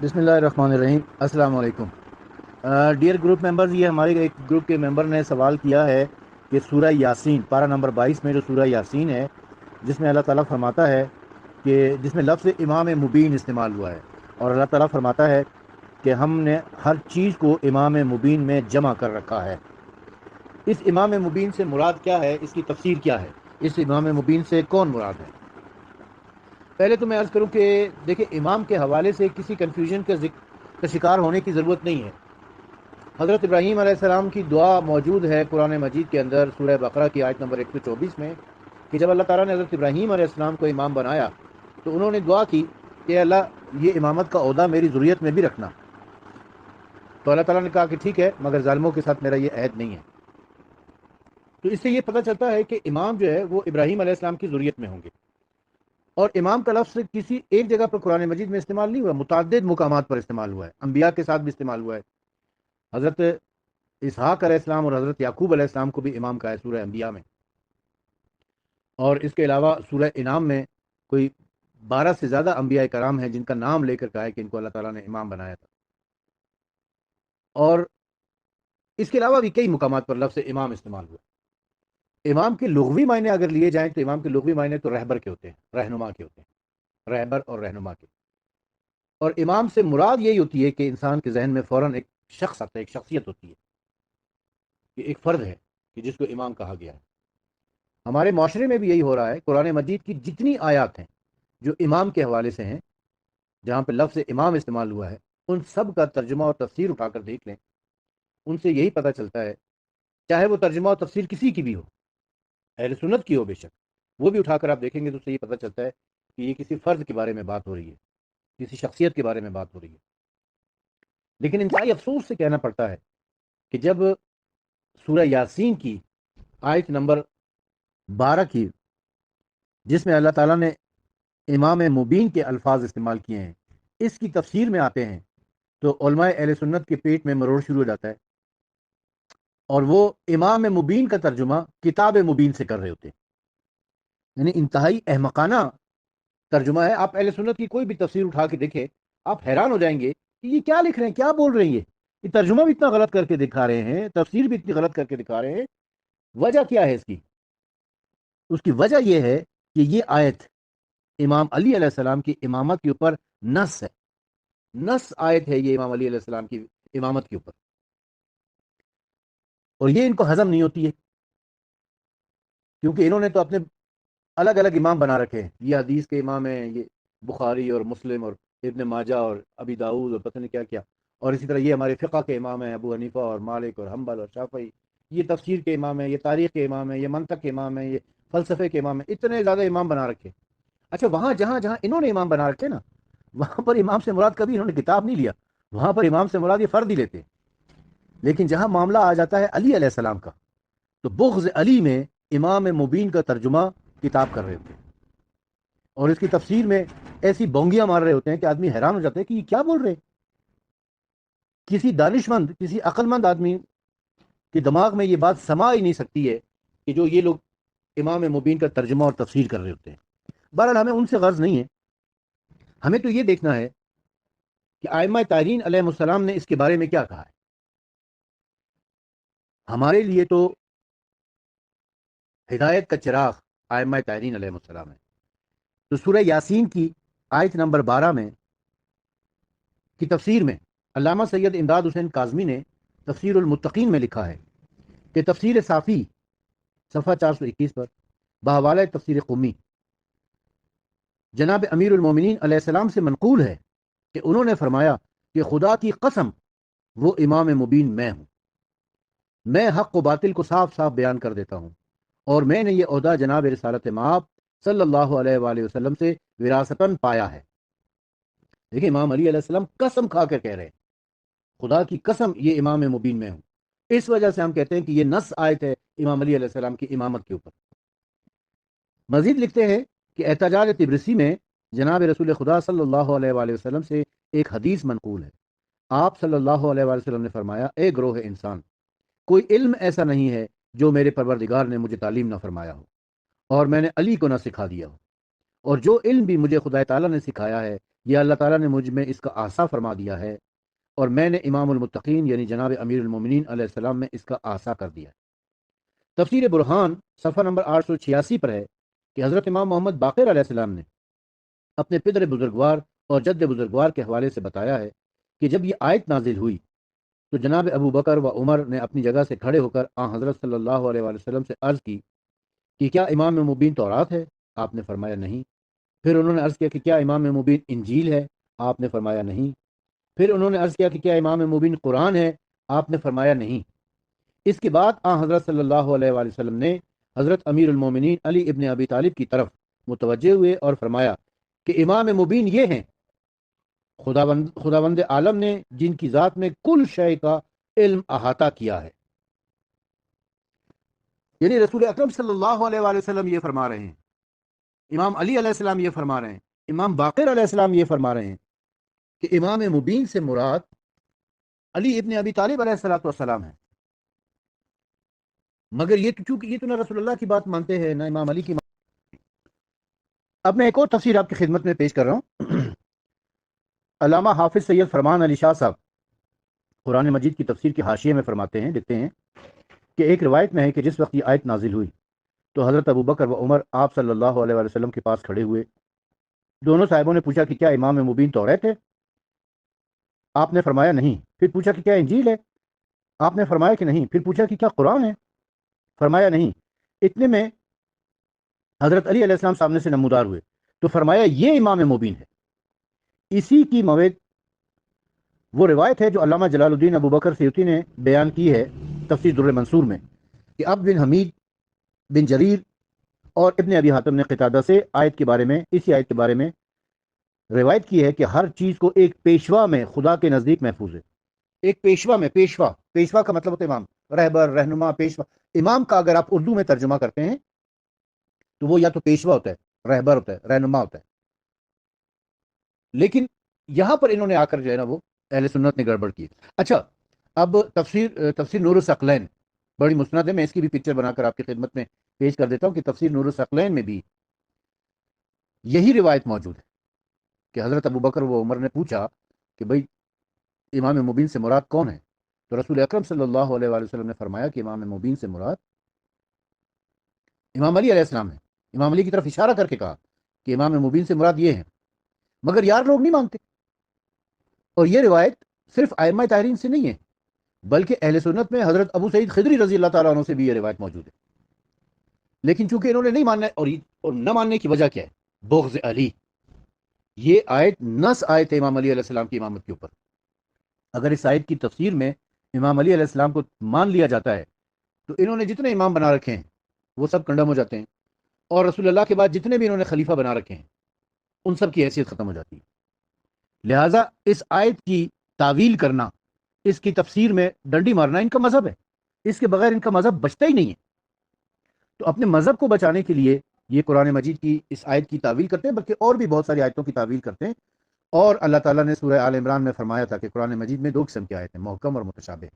بسم اللہ الرحمن الرحیم۔ السلام علیکم ڈیئر گروپ ممبرز، یہ ہمارے ایک گروپ کے ممبر نے سوال کیا ہے کہ سورہ یاسین پارہ نمبر 22 میں جو سورہ یاسین ہے، جس میں اللہ تعالیٰ فرماتا ہے کہ جس میں لفظ امام مبین استعمال ہوا ہے، اور اللہ تعالیٰ فرماتا ہے کہ ہم نے ہر چیز کو امام مبین میں جمع کر رکھا ہے۔ اس امام مبین سے مراد کیا ہے؟ اس کی تفسیر کیا ہے؟ اس امام مبین سے کون مراد ہے؟ پہلے تو میں عرض کروں کہ دیکھیں، امام کے حوالے سے کسی کنفیوژن کا شکار ہونے کی ضرورت نہیں ہے۔ حضرت ابراہیم علیہ السلام کی دعا موجود ہے قرآن مجید کے اندر سورہ بقرہ کی آیت نمبر 124 میں، کہ جب اللہ تعالیٰ نے حضرت ابراہیم علیہ السلام کو امام بنایا تو انہوں نے دعا کی کہ اللہ یہ امامت کا عہدہ میری ذریت میں بھی رکھنا۔ تو اللہ تعالیٰ نے کہا کہ ٹھیک ہے، مگر ظالموں کے ساتھ میرا یہ عہد نہیں ہے۔ تو اس سے یہ پتہ چلتا ہے کہ امام جو ہے وہ ابراہیم علیہ السلام کی ذریت میں ہوں گے۔ اور امام کا لفظ کسی ایک جگہ پر قرآن مجید میں استعمال نہیں ہوا، متعدد مقامات پر استعمال ہوا ہے، انبیاء کے ساتھ بھی استعمال ہوا ہے۔ حضرت اسحاق علیہ السلام اور حضرت یعقوب علیہ السلام کو بھی امام کا ہے سورہ انبیاء میں، اور اس کے علاوہ سورہ انعام میں کوئی 12 سے زیادہ انبیاء کرام ہیں جن کا نام لے کر کہا ہے کہ ان کو اللہ تعالیٰ نے امام بنایا تھا۔ اور اس کے علاوہ بھی کئی مقامات پر لفظ امام استعمال ہوا۔ امام کے لغوی معنی اگر لیے جائیں تو امام کے لغوی معنی تو رہبر کے ہوتے ہیں، رہنما کے ہوتے ہیں، رہبر اور رہنما کے۔ اور امام سے مراد یہی ہوتی ہے کہ انسان کے ذہن میں فوراً ایک شخص آتا ہے، ایک شخصیت ہوتی ہے، کہ ایک فرد ہے کہ جس کو امام کہا گیا ہے۔ ہمارے معاشرے میں بھی یہی ہو رہا ہے۔ قرآن مجید کی جتنی آیات ہیں جو امام کے حوالے سے ہیں، جہاں پہ لفظ امام استعمال ہوا ہے، ان سب کا ترجمہ اور تفسیر اٹھا کر دیکھ لیں، ان سے یہی پتہ چلتا ہے، چاہے وہ ترجمہ اور تفسیر کسی کی بھی ہو، اہل سنت کی ہو بے شک، وہ بھی اٹھا کر آپ دیکھیں گے تو اس سے یہ پتہ چلتا ہے کہ یہ کسی فرد کے بارے میں بات ہو رہی ہے، کسی شخصیت کے بارے میں بات ہو رہی ہے۔ لیکن انتہائی افسوس سے کہنا پڑتا ہے کہ جب سورہ یاسین کی آیت نمبر 12 کی، جس میں اللہ تعالیٰ نے امام مبین کے الفاظ استعمال کیے ہیں، اس کی تفسیر میں آتے ہیں تو علماء اہل سنت کے پیٹ میں مروڑ شروع ہو جاتا ہے، اور وہ امام مبین کا ترجمہ کتاب مبین سے کر رہے ہوتے ہیں۔ یعنی انتہائی احمقانہ ترجمہ ہے۔ آپ اہل سنت کی کوئی بھی تفسیر اٹھا کے دیکھیں، آپ حیران ہو جائیں گے کہ یہ کیا لکھ رہے ہیں، کیا بول رہے ہیں، یہ ترجمہ بھی اتنا غلط کر کے دکھا رہے ہیں، تفسیر بھی اتنی غلط کر کے دکھا رہے ہیں۔ وجہ کیا ہے اس کی؟ اس کی وجہ یہ ہے کہ یہ آیت امام علی علیہ السلام کی امامت کے اوپر نص ہے، نص آیت ہے یہ امام علی علیہ السلام کی امامت کے اوپر، اور یہ ان کو ہضم نہیں ہوتی ہے، کیونکہ انہوں نے تو اپنے الگ الگ امام بنا رکھے ہیں۔ یہ حدیث کے امام ہیں، یہ بخاری اور مسلم اور ابن ماجہ اور ابی داؤد اور پتہ نہیں کیا کیا، اور اسی طرح یہ ہمارے فقہ کے امام ہیں، ابو حنیفہ اور مالک اور حنبل اور شافعی۔ یہ تفسیر کے امام ہیں، یہ تاریخ کے امام ہیں، یہ منطق کے امام ہیں، یہ فلسفے کے امام ہیں، اتنے زیادہ امام بنا رکھے۔ اچھا، وہاں جہاں جہاں انہوں نے امام بنا رکھے نا، وہاں پر امام سے مراد کبھی انہوں نے کتاب نہیں لیا، وہاں پر امام سے مراد یہ فرد ہی لیتے۔ لیکن جہاں معاملہ آ جاتا ہے علی علیہ السلام کا، تو بغض علی میں امام مبین کا ترجمہ کتاب کر رہے ہوتے ہیں، اور اس کی تفسیر میں ایسی بونگیاں مار رہے ہوتے ہیں کہ آدمی حیران ہو جاتا ہے کہ یہ کیا بول رہے ہیں۔ کسی دانشمند، کسی عقل مند آدمی کے دماغ میں یہ بات سما ہی نہیں سکتی ہے کہ جو یہ لوگ امام مبین کا ترجمہ اور تفسیر کر رہے ہوتے ہیں۔ بہرحال ہمیں ان سے غرض نہیں ہے، ہمیں تو یہ دیکھنا ہے کہ ائمہ طاہرین علیہ السلام نے اس کے بارے میں کیا کہا ہے۔ ہمارے لیے تو ہدایت کا چراغ ائمہ طاہرین علیہ السلام ہے۔ تو سورہ یاسین کی آیت نمبر 12 میں کی تفسیر میں علامہ سید امداد حسین کاظمی نے تفسیر المتقین میں لکھا ہے کہ تفسیر صافی صفحہ 421 پر بحوالہ تفسیر قمی جناب امیر المومنین علیہ السلام سے منقول ہے کہ انہوں نے فرمایا کہ خدا کی قسم وہ امام مبین میں ہوں، میں حق و باطل کو صاف صاف بیان کر دیتا ہوں، اور میں نے یہ عہدہ جناب رسالت مآب صلی اللہ علیہ وآلہ وسلم سے وراثتاً پایا ہے۔ دیکھیں، امام علی علیہ السلام قسم کھا کر کہہ رہے ہیں، خدا کی قسم یہ امام مبین میں ہوں۔ اس وجہ سے ہم کہتے ہیں کہ یہ نص آیت ہے امام علی علیہ السلام کی امامت کے اوپر۔ مزید لکھتے ہیں کہ احتجاج طبرسی میں جناب رسول خدا صلی اللہ علیہ وآلہ وسلم سے ایک حدیث منقول ہے۔ آپ صلی اللہ علیہ وآلہ وسلم نے فرمایا، اے گروہ انسان، کوئی علم ایسا نہیں ہے جو میرے پروردگار نے مجھے تعلیم نہ فرمایا ہو اور میں نے علی کو نہ سکھا دیا ہو، اور جو علم بھی مجھے خدا تعالیٰ نے سکھایا ہے یہ اللہ تعالیٰ نے مجھ میں اس کا آسا فرما دیا ہے، اور میں نے امام المتقین یعنی جناب امیر المومنین علیہ السلام میں اس کا آسا کر دیا ہے۔ تفسیر برہان صفحہ نمبر 886 پر ہے کہ حضرت امام محمد باقر علیہ السلام نے اپنے پدر بزرگوار اور جد بزرگوار کے حوالے سے بتایا ہے کہ جب یہ آیت نازل ہوئی تو جناب ابو بکر و عمر نے اپنی جگہ سے کھڑے ہو کر آن حضرت صلی اللہ علیہ وآلہ وسلم سے عرض کی کہ کیا امام مبین تورات ہے؟ آپ نے فرمایا نہیں۔ پھر انہوں نے عرض کیا کہ کیا امام مبین انجیل ہے؟ آپ نے فرمایا نہیں۔ پھر انہوں نے عرض کیا کہ کیا امام مبین قرآن ہے؟ آپ نے فرمایا نہیں۔ اس کے بعد آن حضرت صلی اللہ علیہ وآلہ وسلم نے حضرت امیر المومنین علی ابن ابی طالب کی طرف متوجہ ہوئے اور فرمایا کہ امام مبین یہ ہیں، خداوند عالم نے جن کی ذات میں کل شے کا علم احاطہ کیا ہے۔ یعنی رسول اکرم صلی اللہ علیہ وآلہ وسلم یہ فرما رہے ہیں، امام علی علیہ السلام یہ فرما رہے ہیں، امام باقر علیہ السلام یہ فرما رہے ہیں کہ امام مبین سے مراد علی ابن ابی طالب علیہ السلام ہے۔ مگر یہ تو چونکہ یہ تو نہ رسول اللہ کی بات مانتے ہیں نہ امام علی کی اب میں ایک اور تفسیر آپ کی خدمت میں پیش کر رہا ہوں۔ علامہ حافظ سید فرمان علی شاہ صاحب قرآن مجید کی تفسیر کے حاشیے میں فرماتے ہیں، لکھتے ہیں کہ ایک روایت میں ہے کہ جس وقت یہ آیت نازل ہوئی تو حضرت ابو بکر و عمر آپ صلی اللہ علیہ وآلہ وسلم کے پاس کھڑے ہوئے۔ دونوں صاحبوں نے پوچھا کہ کیا امام مبین توریت ہے؟ آپ نے فرمایا نہیں۔ پھر پوچھا کہ کیا انجیل ہے؟ آپ نے فرمایا کہ نہیں۔ پھر پوچھا کہ کیا قرآن ہے؟ فرمایا نہیں۔ اتنے میں حضرت علی علیہ السلام سامنے سے نمودار ہوئے تو فرمایا یہ امام مبین ہے۔ اسی کی موید وہ روایت ہے جو علامہ جلال الدین ابو بکر سیوطی نے بیان کی ہے تفسیر در منصور میں کہ عبد بن حمید بن جریر اور ابن ابی حاتم نے قتادہ سے آیت کے بارے میں اسی آیت کے بارے میں روایت کی ہے کہ ہر چیز کو ایک پیشوا میں خدا کے نزدیک محفوظ ہے۔ ایک پیشوا میں، پیشوا کا مطلب ہوتا ہے امام، رہبر، رہنما، پیشوا۔ امام کا اگر آپ اردو میں ترجمہ کرتے ہیں تو وہ یا تو پیشوا ہوتا ہے، رہبر ہوتا ہے، رہنما ہوتا ہے۔ لیکن یہاں پر انہوں نے آ کر جو ہے نا وہ اہل سنت نے گڑبڑ کی۔ اچھا، اب تفسیر نور الثقلین بڑی مسند ہے، میں اس کی بھی پکچر بنا کر آپ کی خدمت میں پیش کر دیتا ہوں کہ تفسیر نور الثقلین میں بھی یہی روایت موجود ہے کہ حضرت ابو بکر و عمر نے پوچھا کہ بھئی امام مبین سے مراد کون ہے؟ تو رسول اکرم صلی اللہ علیہ وآلہ وسلم نے فرمایا کہ امام مبین سے مراد امام علی علیہ السلام ہے۔ امام علی کی طرف اشارہ کر کے کہا کہ امام مبین سے مراد یہ ہے۔ مگر یار لوگ نہیں مانتے، اور یہ روایت صرف ائمہ طاہرین سے نہیں ہے بلکہ اہل سنت میں حضرت ابو سعید خدری رضی اللہ تعالیٰ عنہ سے بھی یہ روایت موجود ہے۔ لیکن چونکہ انہوں نے نہیں ماننا اور نہ ماننے کی وجہ کیا ہے؟ بغض علی۔ یہ آیت نص آیت ہے امام علی علیہ السلام کی امامت کے اوپر۔ اگر اس آیت کی تفسیر میں امام علی علیہ السلام کو مان لیا جاتا ہے تو انہوں نے جتنے امام بنا رکھے ہیں وہ سب کنڈم ہو جاتے ہیں، اور رسول اللہ کے بعد جتنے بھی انہوں نے خلیفہ بنا رکھے ہیں ان سب کی حیثیت ختم ہو جاتی ہے۔ لہٰذا اس آیت کی تعویل کرنا، اس کی تفسیر میں ڈنڈی مارنا ان کا مذہب ہے، اس کے بغیر ان کا مذہب بچتا ہی نہیں ہے۔ تو اپنے مذہب کو بچانے کے لیے یہ قرآن مجید کی اس آیت کی تعویل کرتے ہیں، بلکہ اور بھی بہت ساری آیتوں کی تعویل کرتے ہیں۔ اور اللہ تعالیٰ نے سورہ آل عمران میں فرمایا تھا کہ قرآن مجید میں دو قسم کی آیتیں، محکم اور متشابہ۔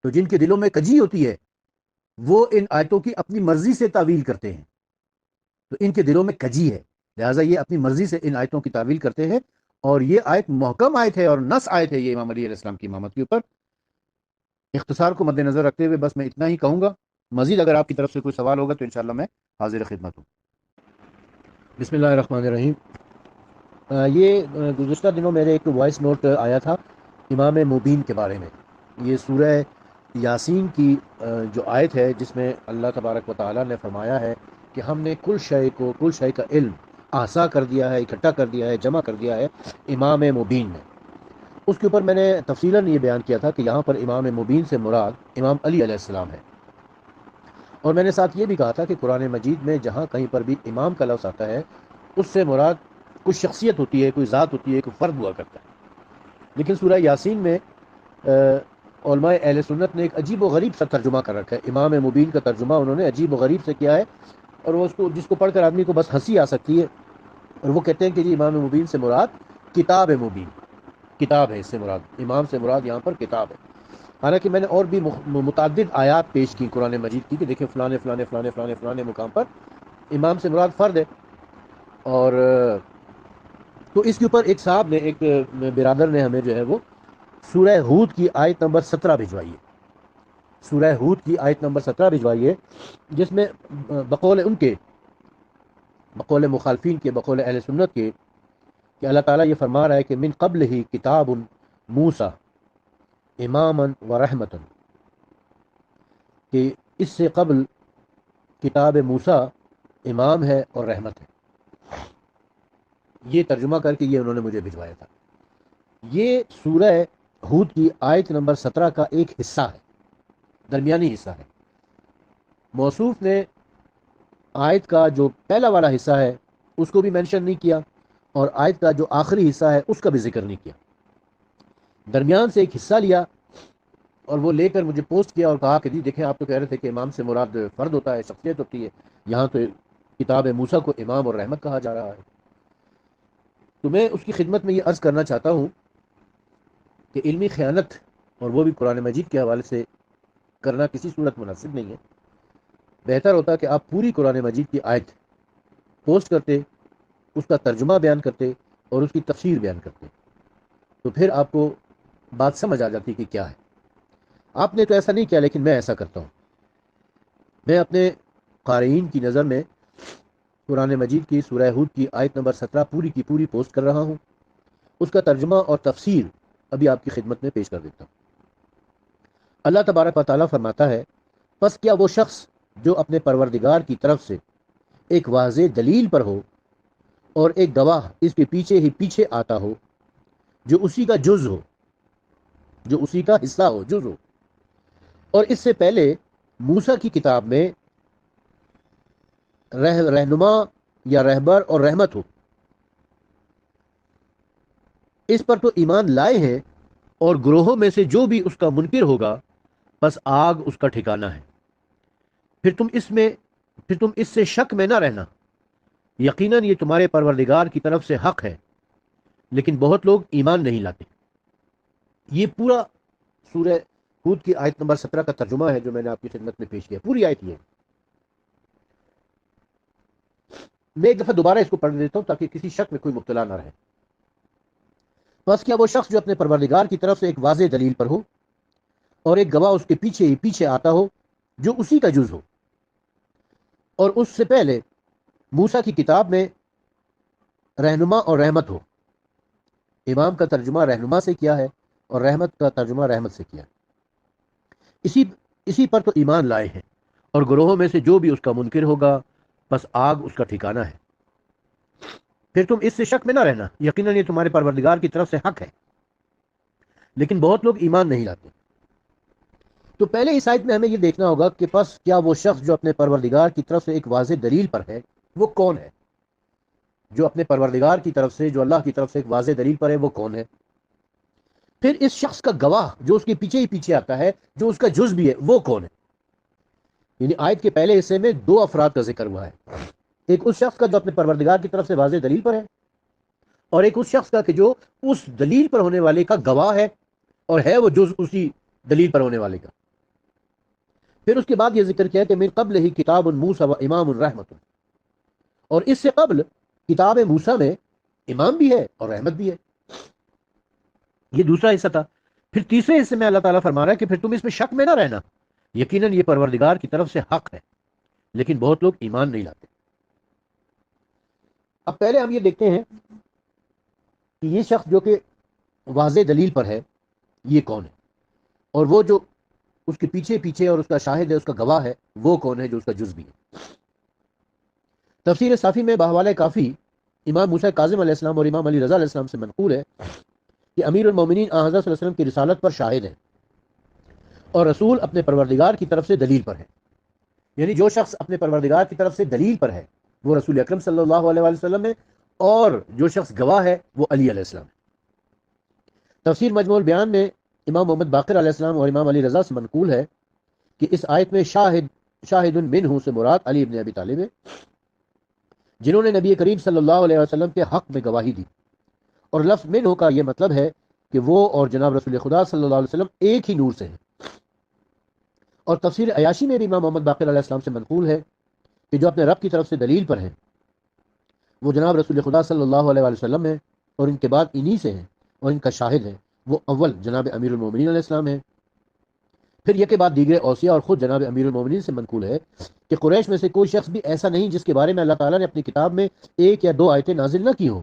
تو جن کے دلوں میں کجی ہوتی ہے وہ ان آیتوں کی اپنی مرضی سے تعویل کرتے ہیں، تو ان کے دلوں میں کجی ہے، لہٰذا یہ اپنی مرضی سے ان آیتوں کی تعویل کرتے ہیں۔ اور یہ آیت محکم آیت ہے اور نص آیت ہے یہ امام علی علیہ السلام کی امامت کے اوپر۔ اختصار کو مد نظر رکھتے ہوئے بس میں اتنا ہی کہوں گا، مزید اگر آپ کی طرف سے کوئی سوال ہوگا تو انشاءاللہ میں حاضر خدمت ہوں۔ بسم اللہ الرحمن الرحیم۔ یہ گزشتہ دنوں میرے ایک وائس نوٹ آیا تھا امام مبین کے بارے میں۔ یہ سورہ یاسین کی جو آیت ہے جس میں اللہ تبارک و تعالیٰ نے فرمایا ہے کہ ہم نے کل شے کا علم احصا کر دیا ہے، اکٹھا کر دیا ہے، جمع کر دیا ہے امام مبین نے۔ اس کے اوپر میں نے تفصیلاً یہ بیان کیا تھا کہ یہاں پر امام مبین سے مراد امام علی علیہ السلام ہے، اور میں نے ساتھ یہ بھی کہا تھا کہ قرآن مجید میں جہاں کہیں پر بھی امام کا لفظ آتا ہے اس سے مراد کوئی شخصیت ہوتی ہے، کوئی ذات ہوتی ہے، کوئی فرد ہوا کرتا ہے۔ لیکن سورہ یاسین میں علماء اہل سنت نے ایک عجیب و غریب سا ترجمہ کر رکھا ہے۔ امام مبین کا ترجمہ انہوں نے عجیب و غریب سے کیا ہے، اور وہ جس کو پڑھ کر آدمی کو بس ہنسی آ سکتی ہے، اور وہ کہتے ہیں کہ جی امام مبین سے مراد کتاب مبین، کتاب ہے، اس سے مراد، امام سے مراد یہاں پر کتاب ہے۔ حالانکہ میں نے اور بھی متعدد آیات پیش کی قرآن مجید کی کہ دیکھیں فلانے فلانے فلانے فلانے فلانے مقام پر امام سے مراد فرد ہے، اور تو اس کے اوپر ایک صاحب نے، ایک برادر نے ہمیں جو ہے وہ سورہ ہود کی آیت نمبر 17 بھجوائی ہے، سورہ ہود کی آیت نمبر 17 بھجوائی ہے، جس میں بقول ان کے، بقول مخالفین کے، بقول اہل سنت کے، کہ اللہ تعالیٰ یہ فرما رہا ہے کہ من قبل ہی کتاب موسیٰ اماما و رحمتا، کہ اس سے قبل کتاب موسیٰ امام ہے اور رحمت ہے۔ یہ ترجمہ کر کے یہ انہوں نے مجھے بھجوایا تھا۔ یہ سورہ ہود کی آیت نمبر 17 کا ایک حصہ ہے، درمیانی حصہ ہے۔ موصوف نے آیت کا جو پہلا والا حصہ ہے اس کو بھی مینشن نہیں کیا، اور آیت کا جو آخری حصہ ہے اس کا بھی ذکر نہیں کیا۔ درمیان سے ایک حصہ لیا اور وہ لے کر مجھے پوسٹ کیا اور کہا کہ جی دیکھیں، آپ تو کہہ رہے تھے کہ امام سے مراد فرد ہوتا ہے، شخصیت ہوتی ہے، یہاں تو کتاب موسیٰ کو امام اور رحمت کہا جا رہا ہے۔ تو میں اس کی خدمت میں یہ عرض کرنا چاہتا ہوں کہ علمی خیانت، اور وہ بھی قرآن مجید کے حوالے سے، کرنا کسی صورت مناسب نہیں ہے۔ بہتر ہوتا کہ آپ پوری قرآن مجید کی آیت پوسٹ کرتے، اس کا ترجمہ بیان کرتے اور اس کی تفسیر بیان کرتے، تو پھر آپ کو بات سمجھ آ جاتی کہ کیا ہے۔ آپ نے تو ایسا نہیں کیا، لیکن میں ایسا کرتا ہوں۔ میں اپنے قارئین کی نظر میں قرآن مجید کی سورہ ہود کی آیت نمبر 17 پوری کی پوری پوسٹ کر رہا ہوں، اس کا ترجمہ اور تفسیر ابھی آپ کی خدمت میں پیش کر دیتا ہوں۔ اللہ تبارک و تعالیٰ فرماتا ہے، پس کیا وہ شخص جو اپنے پروردگار کی طرف سے ایک واضح دلیل پر ہو اور ایک گواہ اس کے پیچھے ہی پیچھے آتا ہو، جو اسی کا جز ہو، جو اسی کا حصہ ہو، جز ہو، اور اس سے پہلے موسیٰ کی کتاب میں رہنما یا رہبر اور رحمت ہو، اس پر تو ایمان لائے ہیں، اور گروہوں میں سے جو بھی اس کا منکر ہوگا بس آگ اس کا ٹھکانہ ہے۔ پھر تم اس سے شک میں نہ رہنا، یقیناً یہ تمہارے پروردگار کی طرف سے حق ہے، لیکن بہت لوگ ایمان نہیں لاتے۔ یہ پورا سورہ ہود کی آیت نمبر 17 کا ترجمہ ہے جو میں نے آپ کی خدمت میں پیش کیا، پوری آیت یہ ہے۔ میں ایک دفعہ دوبارہ اس کو پڑھ دیتا ہوں تاکہ کسی شک میں کوئی مبتلا نہ رہے۔ بس کیا وہ شخص جو اپنے پروردگار کی طرف سے ایک واضح دلیل پر ہو اور ایک گواہ اس کے پیچھے ہی پیچھے آتا ہو، جو اسی کا جز ہو، اور اس سے پہلے موسیٰ کی کتاب میں رہنما اور رحمت ہو۔ امام کا ترجمہ رہنما سے کیا ہے اور رحمت کا ترجمہ رحمت سے کیا ہے۔ اسی پر تو ایمان لائے ہیں، اور گروہوں میں سے جو بھی اس کا منکر ہوگا بس آگ اس کا ٹھکانہ ہے۔ پھر تم اس سے شک میں نہ رہنا، یقیناً یہ تمہارے پروردگار کی طرف سے حق ہے، لیکن بہت لوگ ایمان نہیں لاتے۔ تو پہلے اس آیت میں ہمیں یہ دیکھنا ہوگا کہ پس کیا وہ شخص جو اپنے پروردگار کی طرف سے ایک واضح دلیل پر ہے وہ کون ہے؟ جو اپنے پروردگار کی طرف سے، جو اللہ کی طرف سے ایک واضح دلیل پر ہے، وہ کون ہے؟ پھر اس شخص کا گواہ جو اس کے پیچھے ہی پیچھے آتا ہے، جو اس کا جز بھی ہے، وہ کون ہے؟ یعنی آیت کے پہلے حصے میں دو افراد کا ذکر ہوا ہے، ایک اس شخص کا جو اپنے پروردگار کی طرف سے واضح دلیل پر ہے، اور ایک اس شخص کا کہ جو اس دلیل پر ہونے والے کا گواہ ہے اور ہے وہ جز اسی دلیل پر ہونے والے کا۔ پھر اس کے بعد یہ ذکر کیا کہ من قبل ہی کتاب موسیٰ و امام الرحمت، اور اس سے قبل کتاب موسیٰ میں امام بھی ہے اور رحمت بھی ہے۔ یہ دوسرا حصہ تھا۔ پھر تیسرے حصے میں اللہ تعالیٰ فرما رہا ہے کہ پھر تم اس میں شک میں نہ رہنا، یقیناً یہ پروردگار کی طرف سے حق ہے، لیکن بہت لوگ ایمان نہیں لاتے۔ اب پہلے ہم یہ دیکھتے ہیں کہ یہ شخص جو کہ واضح دلیل پر ہے یہ کون ہے، اور وہ جو اس کے پیچھے پیچھے اور اس کا شاہد ہے، اس کا گواہ ہے، وہ کون ہے جو اس کا جز بھی ہے۔ تفسیر صافی میں بحوالہ کافی امام موسیٰ کاظم علیہ السلام اور امام علی رضا علیہ السلام سے منقول ہے کہ امیر المومنین آن حضرت صلی اللہ علیہ وسلم کی رسالت پر شاہد ہے، اور رسول اپنے پروردگار کی طرف سے دلیل پر ہے۔ یعنی جو شخص اپنے پروردگار کی طرف سے دلیل پر ہے وہ رسول اکرم صلی اللہ علیہ وسلم ہے، اور جو شخص گواہ ہے وہ علی علیہ السلام ہے۔ تفسیر مجموع البیان میں امام محمد باقر علیہ السلام اور امام علی رضا سے منقول ہے کہ اس آیت میں شاہد منہ سے مراد علی ابن ابی طالب ہے، جنہوں نے نبی کریم صلی اللہ علیہ وسلم کے حق میں گواہی دی، اور لفظ منہ کا یہ مطلب ہے کہ وہ اور جناب رسول خدا صلی اللہ علیہ وسلم ایک ہی نور سے ہیں۔ اور تفسیر عیاشی میں بھی امام محمد باقر علیہ السلام سے منقول ہے کہ جو اپنے رب کی طرف سے دلیل پر ہیں وہ جناب رسول خدا صلی اللہ علیہ وسلم ہیں، اور ان کے بعد انہی سے ہیں، اور ان کا شاہد ہے وہ اول جناب امیر المومنین علیہ السلام ہے، پھر یہ کے بعد دیگر اوصیاء اور خود جناب امیر المومنین سے منقول ہے کہ قریش میں سے کوئی شخص بھی ایسا نہیں جس کے بارے میں اللہ تعالیٰ نے اپنی کتاب میں ایک یا دو آیتیں نازل نہ کی ہوں۔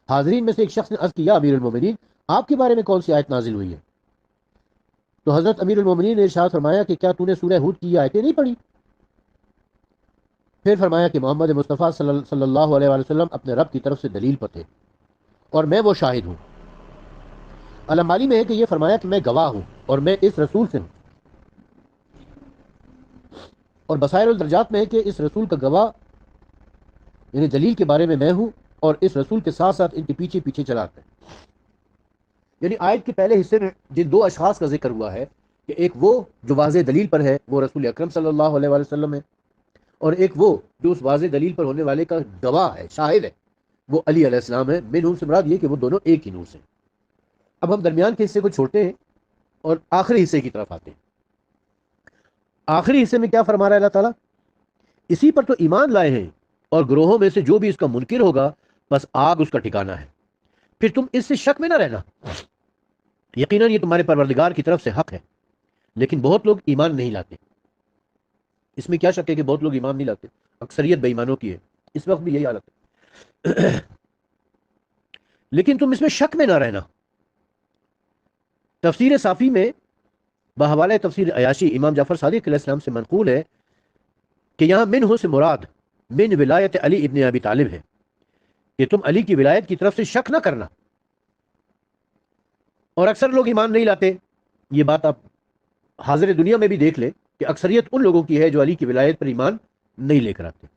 حاضرین میں سے ایک شخص نے عرض کیا امیر المومنین آپ کے بارے میں کون سی آیت نازل ہوئی ہے؟ تو حضرت امیر المومنین نے ارشاد فرمایا کہ کیا تو نے سورہ ہود کی یہ آیتیں نہیں پڑھی؟ پھر فرمایا کہ محمد مصطفیٰ صلی اللہ علیہ وسلم اپنے رب کی طرف سے دلیل پر تھے اور میں وہ شاہد ہوں۔ علمالی میں ہے کہ یہ فرمایا کہ میں گواہ ہوں اور میں اس رسول سے ہوں، اور بصائر الدرجات میں ہے کہ اس رسول کا گواہ یعنی دلیل کے بارے میں ہوں، اور اس رسول کے ساتھ ساتھ ان کے پیچھے پیچھے چلاتے ہیں۔ یعنی آیت کے پہلے حصے میں جن دو اشخاص کا ذکر ہوا ہے کہ ایک وہ جو واضح دلیل پر ہے وہ رسول اکرم صلی اللہ علیہ وسلم ہے، اور ایک وہ جو اس واضح دلیل پر ہونے والے کا گواہ ہے، شاہد ہے، وہ علی علیہ السلام ہے۔ منہم سے مراد یہ کہ وہ دونوں ایک ہی نور سے۔ اب ہم درمیان کے حصے کو چھوڑتے ہیں اور آخری حصے کی طرف آتے ہیں۔ آخری حصے میں کیا فرما رہا ہے اللہ تعالیٰ؟ اسی پر تو ایمان لائے ہیں، اور گروہوں میں سے جو بھی اس کا منکر ہوگا بس آگ اس کا ٹھکانہ ہے، پھر تم اس سے شک میں نہ رہنا، یقیناً یہ تمہارے پروردگار کی طرف سے حق ہے، لیکن بہت لوگ ایمان نہیں لاتے۔ اس میں کیا شک ہے کہ بہت لوگ ایمان نہیں لاتے؟ اکثریت بے ایمانوں کی ہے، اس وقت بھی یہی حالت ہے۔ لیکن تم اس میں شک میں نہ رہنا۔ تفسیر صافی میں بحوالہ تفسیر عیاشی امام جعفر صادق علیہ السلام سے منقول ہے کہ یہاں منہ سے مراد من ولایت علی ابن ابی طالب ہے، کہ تم علی کی ولایت کی طرف سے شک نہ کرنا۔ اور اکثر لوگ ایمان نہیں لاتے، یہ بات آپ حاضر دنیا میں بھی دیکھ لیں کہ اکثریت ان لوگوں کی ہے جو علی کی ولایت پر ایمان نہیں لے کر آتے۔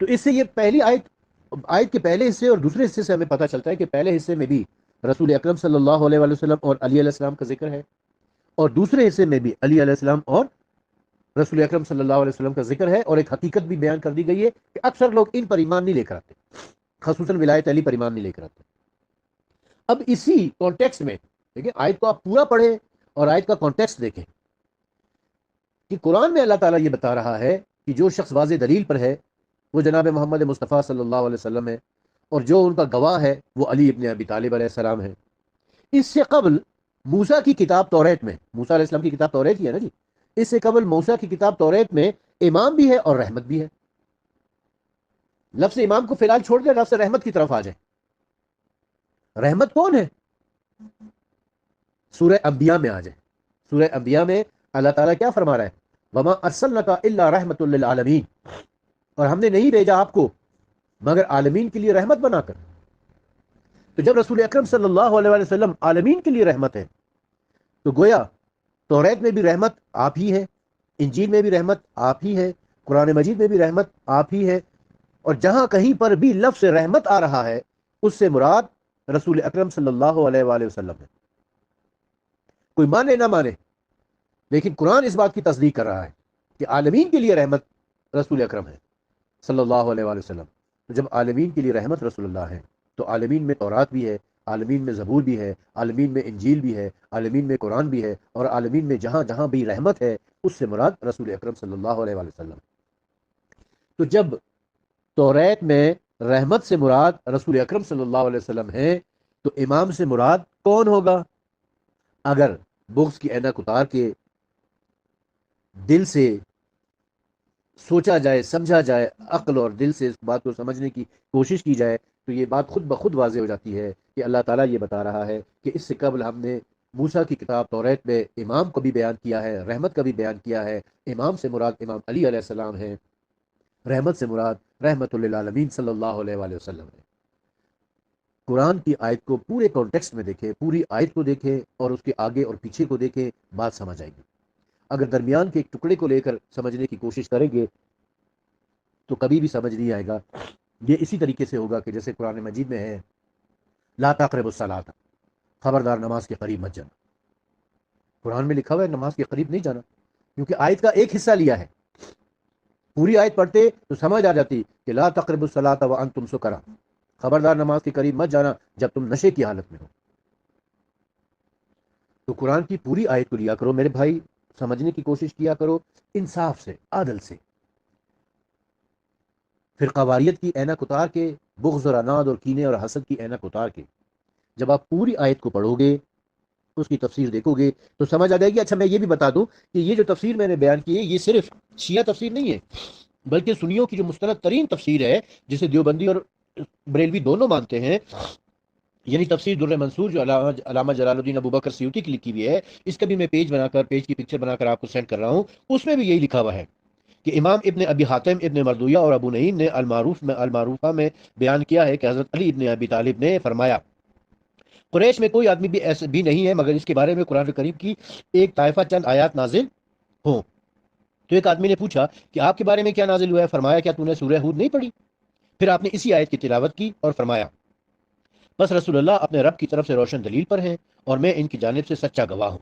تو اس سے یہ پہلی آیت کے پہلے حصے اور دوسرے حصے سے ہمیں پتہ چلتا ہے کہ پہلے حصے میں بھی رسول اکرم صلی اللہ علیہ وسلم اور علی علیہ السلام کا ذکر ہے، اور دوسرے حصے میں بھی علی علیہ السلام اور رسول اکرم صلی اللہ علیہ وسلم کا ذکر ہے، اور ایک حقیقت بھی بیان کر دی گئی ہے کہ اکثر لوگ ان پر ایمان نہیں لے کر آتے، خصوصاً ولایت علی پر ایمان نہیں لے کر آتے۔ اب اسی کانٹیکسٹ میں دیکھیں، آیت کو آپ پورا پڑھیں اور آیت کا کانٹیکسٹ دیکھیں کہ قرآن میں اللہ تعالیٰ یہ بتا رہا ہے کہ جو شخص واضح دلیل پر ہے وہ جناب محمد مصطفیٰ صلی اللہ علیہ وسلم ہے، اور جو ان کا گواہ ہے وہ علی ابن ابی طالب علیہ السلام ہے۔ اس سے قبل موسیٰ کی کتاب توریت میں، موسیٰ علیہ السلام کی کتاب توریت ہی ہے نا جی، اس سے قبل موسیٰ کی کتاب توریت میں امام بھی ہے اور رحمت بھی ہے۔ لفظ امام کو فی الحال چھوڑ دیں، لفظ رحمت کی طرف آ جائیں۔ رحمت کون ہے؟ سورہ انبیاء میں آ جائیں۔ سورہ انبیاء میں اللہ تعالیٰ کیا فرما رہا ہے؟ وما ارسلناک الا رحمت للعالمین، اور ہم نے نہیں بھیجا آپ کو مگر عالمین کے لیے رحمت بنا کر۔ تو جب رسول اکرم صلی اللہ علیہ وسلم عالمین کے لیے رحمت ہے تو گویا توریت میں بھی رحمت آپ ہی ہے، انجیل میں بھی رحمت آپ ہی ہے، قرآن مجید میں بھی رحمت آپ ہی ہے، اور جہاں کہیں پر بھی لفظ رحمت آ رہا ہے اس سے مراد رسول اکرم صلی اللہ علیہ وآلہ وسلم ہے۔ کوئی مانے نہ مانے، لیکن قرآن اس بات کی تصدیق کر رہا ہے کہ عالمین کے لیے رحمت رسول اکرم ہے صلی اللہ علیہ وآلہ وسلم۔ تو جب عالمین کے لیے رحمت رسول اللہ ہے تو عالمین میں تورات بھی ہے، عالمین میں زبور بھی ہے، عالمین میں انجیل بھی ہے، عالمین میں قرآن بھی ہے، اور عالمین میں جہاں جہاں بھی رحمت ہے اس سے مراد رسول اکرم صلی اللہ علیہ وآلہ وسلم۔ تو جب توریت میں رحمت سے مراد رسول اکرم صلی اللہ علیہ وسلم ہے تو امام سے مراد کون ہوگا؟ اگر بغض کی اینک اتار کے دل سے سوچا جائے، سمجھا جائے، عقل اور دل سے اس بات کو سمجھنے کی کوشش کی جائے تو یہ بات خود بخود واضح ہو جاتی ہے کہ اللہ تعالیٰ یہ بتا رہا ہے کہ اس سے قبل ہم نے موسیٰ کی کتاب توریت میں امام کو بھی بیان کیا ہے، رحمت کا بھی بیان کیا ہے۔ امام سے مراد امام علی علیہ السلام ہے، رحمت سے مراد رحمت للعالمین صلی اللہ علیہ وآلہ وسلم ہے۔ قرآن کی آیت کو پورے کانٹیکسٹ میں دیکھیں، پوری آیت کو دیکھیں اور اس کے آگے اور پیچھے کو دیکھیں، بات سمجھ آئے گی۔ اگر درمیان کے ایک ٹکڑے کو لے کر سمجھنے کی کوشش کریں گے تو کبھی بھی سمجھ نہیں آئے گا۔ یہ اسی طریقے سے ہوگا کہ جیسے قرآن مجید میں ہے لا تقربوا الصلاۃ، خبردار نماز کے قریب مت جانا۔ قرآن میں لکھا ہوا ہے نماز کے قریب نہیں جانا، کیونکہ آیت کا ایک حصہ لیا ہے۔ پوری آیت پڑھتے تو سمجھ آ جاتی کہ لا تقربوا الصلاۃ وانتم سکریٰ، خبردار نماز کے قریب مت جانا جب تم نشے کی حالت میں ہو۔ تو قرآن کی پوری آیت کو لیا کرو میرے بھائی، سمجھنے کی کوشش کیا کرو انصاف سے، عادل سے۔ فرقہ واریت کی اینک اتار کے، بغض اور عناد اور کینے اور حسد کی اینک اتار کے جب آپ پوری آیت کو پڑھو گے، اس کی تفسیر دیکھو گے تو سمجھ آ جائے گی۔ اچھا میں یہ بھی بتا دوں کہ یہ جو تفسیر میں نے بیان کی ہے یہ صرف شیعہ تفسیر نہیں ہے، بلکہ سنیوں کی جو مستند ترین تفسیر ہے، جسے دیوبندی اور بریلوی دونوں مانتے ہیں، یعنی تفسیر در منصور جو علامہ جلال الدین ابوبکر سیوطی کی لکھی ہوئی ہے، اس کا بھی میں پیج کی پکچر بنا کر آپ کو سینڈ کر رہا ہوں۔ اس میں بھی یہی لکھا ہوا ہے کہ امام ابن ابی حاتم ابن مردویہ اور ابو نعیم نے المعروفہ میں بیان کیا ہے کہ حضرت علی ابن ابی طالب نے فرمایا، قریش میں کوئی آدمی بھی ایسا بھی نہیں ہے مگر اس کے بارے میں قرآن کریم کی ایک طائفہ چند آیات نازل ہوں۔ تو ایک آدمی نے پوچھا کہ آپ کے بارے میں کیا نازل ہوا ہے؟ فرمایا کیا تو نے سورہ ہود نہیں پڑھی؟ پھر آپ نے اسی آیت کی تلاوت کی اور فرمایا، بس رسول اللہ اپنے رب کی طرف سے روشن دلیل پر ہیں اور میں ان کی جانب سے سچا گواہ ہوں۔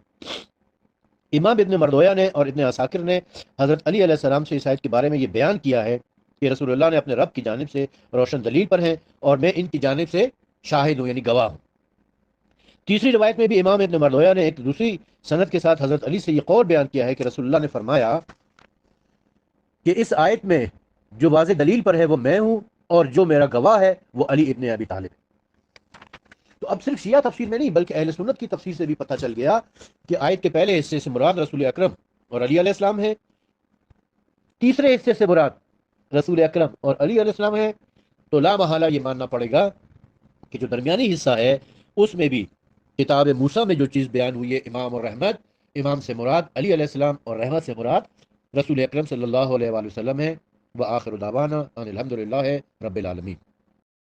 امام ابن مردویہ نے اور ابن عساکر نے حضرت علی علیہ السلام سے اس آیت کے بارے میں یہ بیان کیا ہے کہ رسول اللہ نے اپنے رب کی جانب سے روشن دلیل پر ہیں اور میں ان کی جانب سے شاہد ہوں، یعنی گواہ ہوں۔ تیسری روایت میں بھی امام ابن مردویہ نے ایک دوسری سند کے ساتھ حضرت علی سے یہ قول بیان کیا ہے کہ رسول اللہ نے فرمایا کہ اس آیت میں جو واضح دلیل پر ہے وہ میں ہوں اور جو میرا گواہ ہے وہ علی ابن ابی طالب ہے۔ تو اب صرف شیعہ تفسیر میں نہیں بلکہ اہل سنت کی تفسیر سے بھی پتہ چل گیا کہ آیت کے پہلے حصے سے مراد رسول اکرم اور علی علیہ السلام ہے، تیسرے حصے سے مراد رسول اکرم اور علی علیہ السلام ہے۔ تو لا محالہ یہ ماننا پڑے گا کہ جو درمیانی حصہ ہے اس میں بھی کتاب موسیٰ میں جو چیز بیان ہوئی ہے امام اور رحمت، امام سے مراد علی علیہ السلام اور رحمت سے مراد رسول اکرم صلی اللہ علیہ وآلہ وسلم ہے۔ وآخر دعوانا ان الحمد للہ رب العالمین۔